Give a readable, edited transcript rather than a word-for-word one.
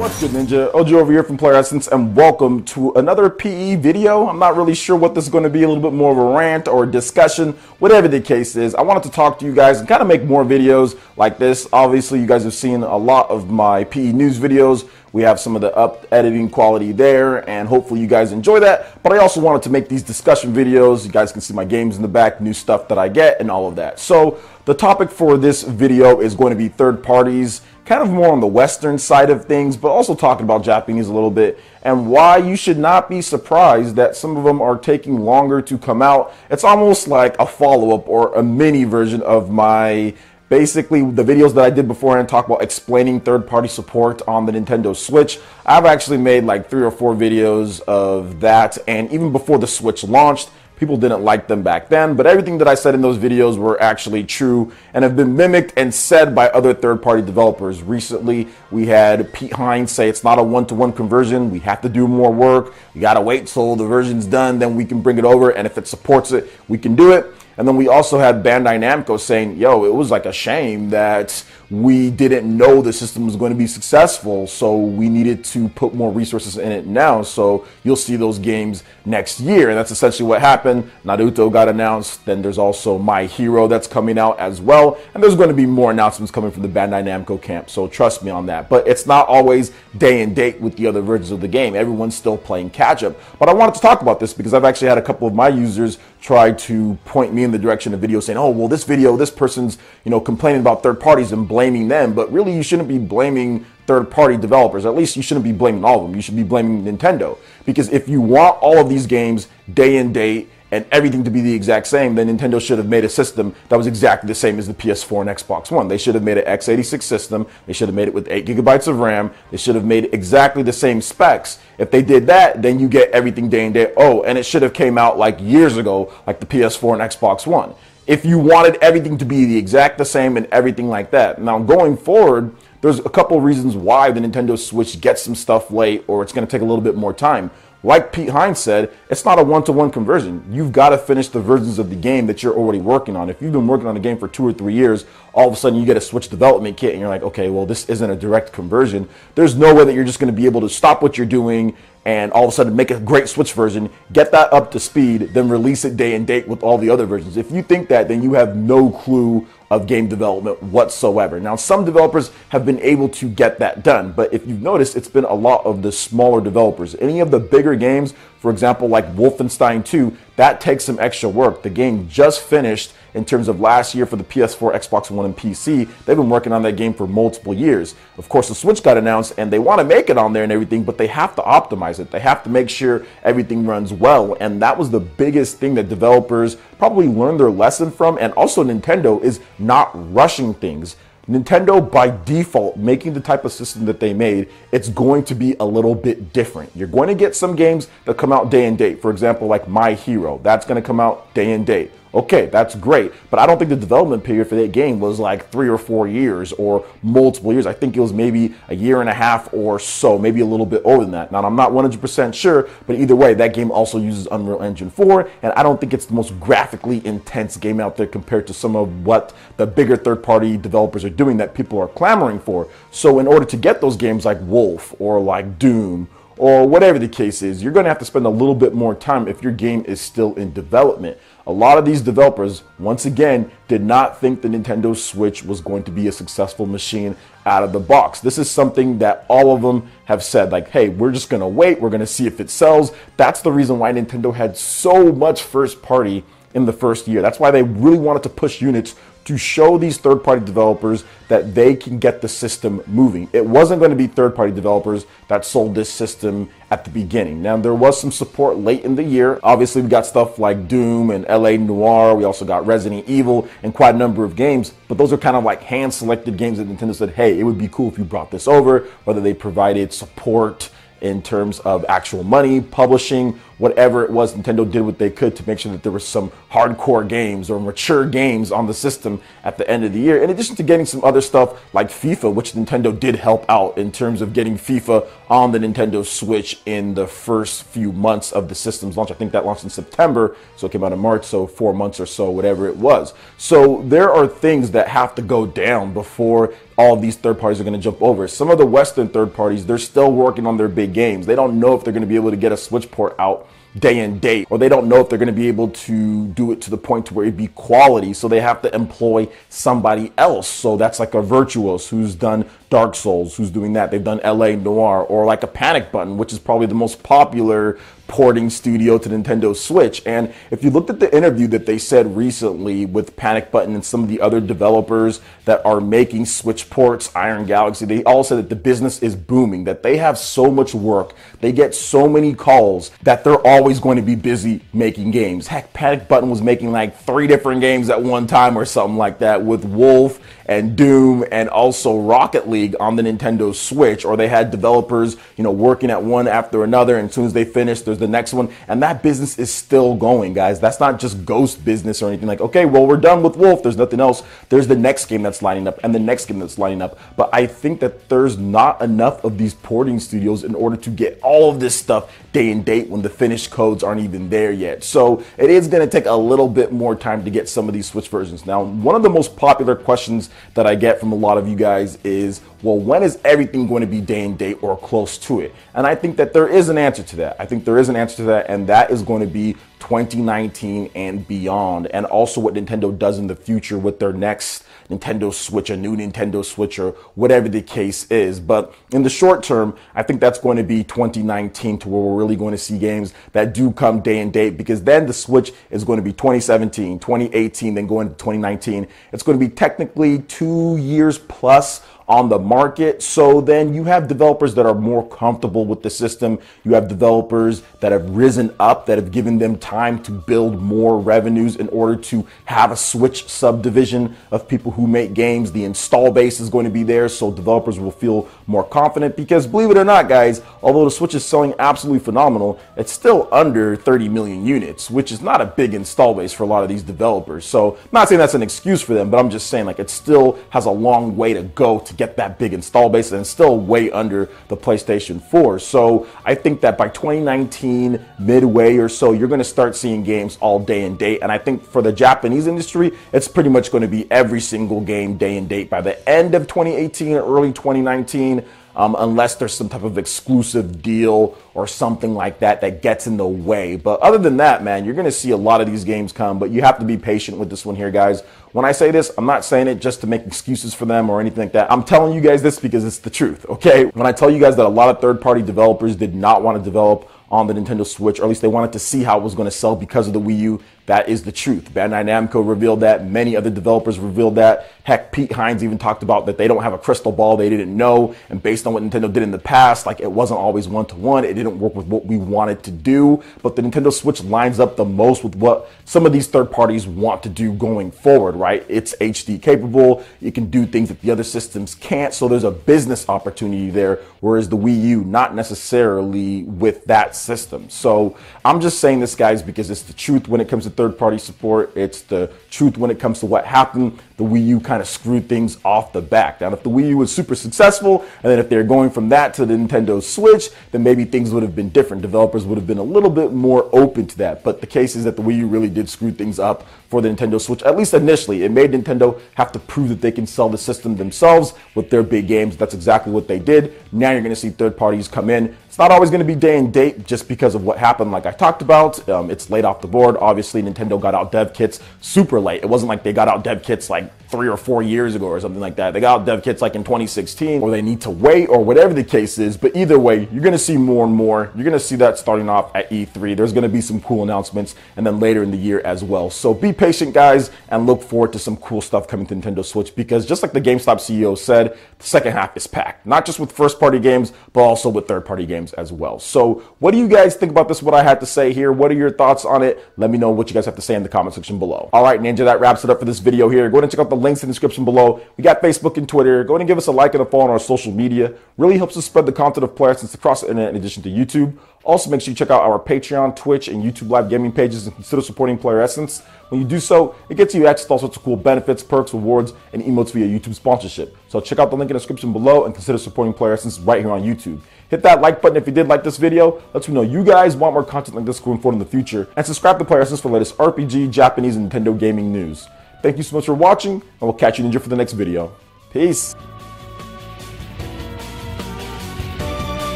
What's good, Ninja? OG over here from RantZ, and welcome to another PE video. I'm not really sure what this is going to be, a little bit more of a rant or discussion, whatever the case is. I wanted to talk to you guys and kind of make more videos like this. Obviously, you guys have seen a lot of my PE news videos. We have some of the editing quality there, and hopefully you guys enjoy that. But I also wanted to make these discussion videos. You guys can see my games in the back, new stuff that I get, and all of that. So the topic for this video is going to be third parties, kind of more on the Western side of things, but also talking about Japanese a little bit, and why you should not be surprised that some of them are taking longer to come out. It's almost like a follow-up or a mini version of my basically the videos that I did beforehand, talk about explaining third-party support on the Nintendo Switch. I've actually made like 3 or 4 videos of that, and even before the Switch launched, people didn't like them back then, but everything that I said in those videos were actually true and have been mimicked and said by other third-party developers. Recently, we had Pete Hines say it's not a one-to-one conversion. We have to do more work. We got to wait till the version's done, then we can bring it over, and if it supports it, we can do it. And then we also had Bandai Namco saying, yo, it was like a shame that we didn't know the system was going to be successful, so we needed to put more resources in it now, so you'll see those games next year. And that's essentially what happened. Naruto got announced, then there's also My Hero that's coming out as well, and there's going to be more announcements coming from the Bandai Namco camp, so trust me on that. But it's not always day and date with the other versions of the game. Everyone's still playing catch up. But I wanted to talk about this because I've actually had a couple of my users try to point me in the direction of videos saying, oh, well, this video, this person's, complaining about third parties and blaming them. But really, you shouldn't be blaming third-party developers. At least you shouldn't be blaming all of them. You should be blaming Nintendo. Because if you want all of these games day and date and everything to be the exact same, then Nintendo should have made a system that was exactly the same as the PS4 and Xbox One. They should have made an x86 system. They should have made it with 8 gigabytes of RAM. They should have made exactly the same specs. If they did that, then you get everything day and date. Oh, and it should have came out like years ago, like the PS4 and Xbox One. If you wanted everything to be the exact the same and everything like that. Now, going forward, there's a couple of reasons why the Nintendo Switch gets some stuff late, or it's going to take a little bit more time. Like Pete Hines said, it's not a one-to-one conversion. You've got to finish the versions of the game that you're already working on. If you've been working on a game for 2 or 3 years, all of a sudden you get a Switch development kit and you're like, okay, well, this isn't a direct conversion. There's no way that you're just going to be able to stop what you're doing and all of a sudden make a great Switch version, get that up to speed, then release it day and date with all the other versions. If you think that, then you have no clue of game development whatsoever. Now, some developers have been able to get that done, but if you've noticed, it's been a lot of the smaller developers. Any of the bigger games, for example, like Wolfenstein 2, that takes some extra work. The game just finished in terms of last year for the PS4, Xbox One, and PC. They've been working on that game for multiple years. Of course, the Switch got announced, and they want to make it on there and everything, but they have to optimize it. They have to make sure everything runs well, and that was the biggest thing that developers probably learned their lesson from, and also Nintendo is not rushing things. Nintendo, by default, making the type of system that they made, it's going to be a little bit different. You're going to get some games that come out day and date. For example, like My Hero. That's going to come out day and date. Okay, that's great, but I don't think the development period for that game was like 3 or 4 years or multiple years. I think it was maybe a year and a half or so, maybe a little bit older than that. Now, I'm not 100% sure, but either way, that game also uses Unreal Engine 4, and I don't think it's the most graphically intense game out there compared to some of what the bigger third-party developers are doing that people are clamoring for. So in order to get those games like Wolf or like Doom, or whatever the case is, you're going to have to spend a little bit more time if your game is still in development. A lot of these developers, once again, did not think the Nintendo Switch was going to be a successful machine out of the box. This is something that all of them have said, like, hey, we're just going to wait. We're going to see if it sells. That's the reason why Nintendo had so much first party in the first year. That's why they really wanted to push units to show these third-party developers that they can get the system moving. It wasn't going to be third-party developers that sold this system at the beginning. Now, there was some support late in the year. Obviously, we got stuff like Doom and LA Noire. We also got Resident Evil and quite a number of games, but those are kind of like hand-selected games that Nintendo said, hey, it would be cool if you brought this over, whether they provided support in terms of actual money, publishing, whatever it was, Nintendo did what they could to make sure that there was some hardcore games or mature games on the system at the end of the year, in addition to getting some other stuff like FIFA, which Nintendo did help out in terms of getting FIFA on the Nintendo Switch in the first few months of the system's launch. I think that launched in September, so it came out in March, so 4 months or so, whatever it was. So there are things that have to go down before all of these third parties are going to jump over. Some of the Western third parties, they're still working on their big games. They don't know if they're going to be able to get a Switch port out day and date, or they don't know if they're going to be able to do it to the point to where it'd be quality, so they have to employ somebody else. So that's like a Virtuos who's done Dark Souls, who's doing that. They've done LA Noire, or like a Panic Button, which is probably the most popular porting studio to Nintendo Switch. And if you looked at the interview that they said recently with Panic Button and some of the other developers that are making Switch ports, Iron Galaxy, they all said that the business is booming, that they have so much work, they get so many calls that they're always going to be busy making games. Heck, Panic Button was making like 3 different games at one time or something like that, with Wolf and Doom and also Rocket League on the Nintendo Switch. Or they had developers, you know, working at one after another, and as soon as they finish, there's the next one. And that business is still going, guys. That's not just ghost business or anything like, okay, well, we're done with Wolf, there's nothing else. There's the next game that's lining up and the next game that's lining up. But I think that there's not enough of these porting studios in order to get all of this stuff day and date when the finished codes aren't even there yet. So it is going to take a little bit more time to get some of these Switch versions. Now, one of the most popular questions that I get from a lot of you guys is, well, when is everything going to be day and date or close to it? And I think that there is an answer to that. I think there is an answer to that, and that is going to be 2019 and beyond, and also what Nintendo does in the future with their next Nintendo Switch, a new Nintendo Switch, or whatever the case is. But in the short term, I think that's going to be 2019, to where we're really going to see games that do come day and date, because then the Switch is going to be 2017, 2018, then going to 2019. It's going to be technically 2 years plus on the market. So then you have developers that are more comfortable with the system. You have developers that have risen up, that have given them time to build more revenues in order to have a Switch subdivision of people who make games. The install base is going to be there, so developers will feel more confident, because believe it or not, guys, although the Switch is selling absolutely phenomenal, it's still under 30 million units, which is not a big install base for a lot of these developers. So I'm not saying that's an excuse for them, but I'm just saying, like, it still has a long way to go to get that big install base, and still way under the PlayStation 4. So I think that by 2019 midway or so, you're going to start seeing games all day and date. And I think for the Japanese industry, it's pretty much going to be every single game day and date by the end of 2018 or early 2019. Unless there's some type of exclusive deal or something like that that gets in the way. But other than that, man, you're going to see a lot of these games come, but you have to be patient with this one here, guys. When I say this, I'm not saying it just to make excuses for them or anything like that. I'm telling you guys this because it's the truth, okay? When I tell you guys that a lot of third-party developers did not want to develop on the Nintendo Switch, or at least they wanted to see how it was going to sell because of the Wii U, that is the truth. Bandai Namco revealed that. Many other developers revealed that. Heck, Pete Hines even talked about that they don't have a crystal ball. They didn't know. And based on what Nintendo did in the past, like, it wasn't always one-to-one. It didn't work with what we wanted to do. But the Nintendo Switch lines up the most with what some of these third parties want to do going forward, right? It's HD capable. It can do things that the other systems can't. So there's a business opportunity there, whereas the Wii U, not necessarily with that system. So I'm just saying this, guys, because it's the truth when it comes to third-party support. It's the truth when it comes to what happened. The Wii U kind of screwed things off the back. Now, if the Wii U was super successful, and then if they're going from that to the Nintendo Switch, then maybe things would have been different. Developers would have been a little bit more open to that. But the case is that the Wii U really did screw things up for the Nintendo Switch, at least initially. It made Nintendo have to prove that they can sell the system themselves with their big games. That's exactly what they did. Now you're going to see third parties come in. It's not always going to be day and date just because of what happened, like I talked about. It's late off the board. Obviously, Nintendo got out dev kits super late. It wasn't like they got out dev kits like 3 or 4 years ago or something like that. They got out dev kits like in 2016, or they need to wait, or whatever the case is. But either way, you're going to see more and more. You're going to see that starting off at E3. There's going to be some cool announcements, and then later in the year as well. So be patient, guys, and look forward to some cool stuff coming to Nintendo Switch, because just like the GameStop CEO said, the second half is packed. Not just with first-party games, but also with third-party games. games as well. So what do you guys think about this, what I had to say here? What are your thoughts on it? Let me know what you guys have to say in the comment section below. All right, Ninja, that wraps it up for this video here. Go ahead and check out the links in the description below. We got Facebook and Twitter. Go ahead and give us a like and a follow on our social media. Really helps us spread the content of Player Essence across the internet in addition to YouTube. Also, make sure you check out our Patreon, Twitch, and YouTube live gaming pages and consider supporting Player Essence. When you do so, it gets you access to all sorts of cool benefits, perks, rewards, and emotes via YouTube sponsorship. So check out the link in the description below and consider supporting Player Essence right here on YouTube. Hit that like button if you did like this video. Let me know you guys want more content like this going forward in the future. And subscribe to Player Essence for the latest RPG, Japanese, and Nintendo gaming news. Thank you so much for watching, and we'll catch you, Ninja, for the next video. Peace.